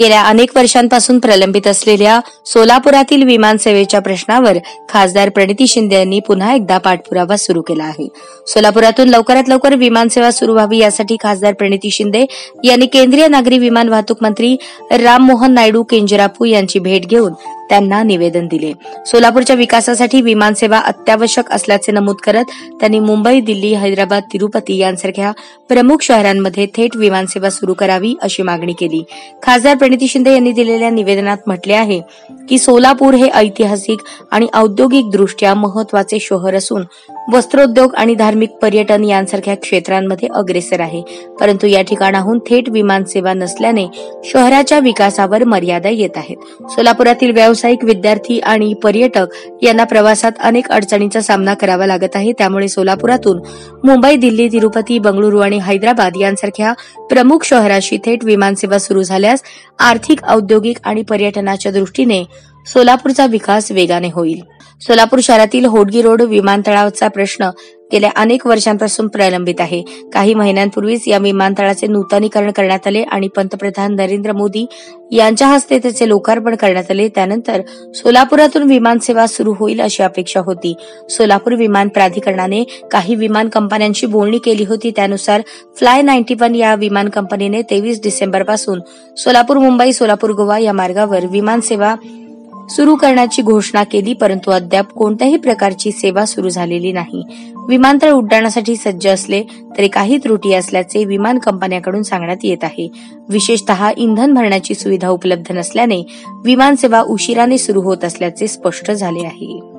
गेल्या अनेक वर्षांपासून प्रलंबित असलेल्या सोलापुरातील विमानसेवेच्या प्रश्नावर खासदार प्रणिती शिंदे यांनी पुन्हा एकदा पाठपुरावा सुरू केला आहे. सोलापुरातून लवकरात लवकर विमानसेवा सुरू व्हावी यासाठी खासदार प्रणिती शिंदे यांनी केंद्रीय नागरी विमान वाहतूक मंत्री राममोहन नायडू किंजरापू यांची भेट घेऊन त्यांना निवेदन दिले. सोलापूरच्या विकासासाठी विमानसेवा अत्यावश्यक असल्याचे नमूद करत त्यांनी मुंबई, दिल्ली, हैदराबाद, तिरुपती यांसारख्या प्रमुख शहरांमध्ये थेट विमानसेवा सुरू करावी अशी मागणी केली. खासदार प्रणिती शिंदे यांनी दिलेल्या निवेदनात म्हटले आहे की सोलापूर हे ऐतिहासिक आणि औद्योगिक दृष्ट्या महत्वाचे शहर असून वस्त्रोद्योग आणि धार्मिक पर्यटन यांसारख्या क्षेत्रांमध्ये अग्रेसर आहे. परंतु या ठिकाणाहून थेट विमानसेवा नसल्याने शहराच्या विकासावर मर्यादा येत आहेत. सोलापुरातील व्यावसायिक, विद्यार्थी आणि पर्यटक यांना प्रवासात अनेक अडचणींचा सामना करावा लागत आहे. त्यामुळे सोलापुरातून मुंबई, दिल्ली, तिरुपती, बंगळुरू आणि हैदराबाद यांसारख्या प्रमुख शहराशी थेट विमानसेवा सुरू झाल्यास आर्थिक, औद्योगिक आणि पर्यटनाच्या दृष्टीने सोलापूरचा विकास वेगाने होईल. सोलापूर शहरातील होडगी रोड विमानतळाचा प्रश्न गेल्या अनेक वर्षांपासून प्रलंबित आहे. काही महिन्यांपूर्वीच या विमानतळाचे नूतनीकरण करण्यात आले आणि पंतप्रधान नरेंद्र मोदी यांच्या हस्ते त्याचे लोकार्पण करण्यात आले. त्यानंतर सोलापुरातून विमानसेवा सुरू होईल अशी अपेक्षा होती. सोलापूर विमान प्राधिकरणाने काही विमान कंपन्यांशी बोलणी केली होती. त्यानुसार फ्लाय 91 या विमान कंपनीने 23 डिसेंबरपासून सोलापूर मुंबई, सोलापूर गोवा या मार्गावर विमानसेवा सुरू करण्याची घोषणा केली, परंतु अद्याप कोणत्याही प्रकारची सेवा सुरू झालेली नाही. विमानतळ उड्डाणासाठी सज्ज असले तरी काही त्रुटी असल्याचे विमान कंपन्यांकडून सांगण्यात येत आहे. विशेषतः इंधन भरण्याची सुविधा उपलब्ध नसल्याने विमानसेवा उशिराने सुरू होत असल्याचे स्पष्ट झाले आहे.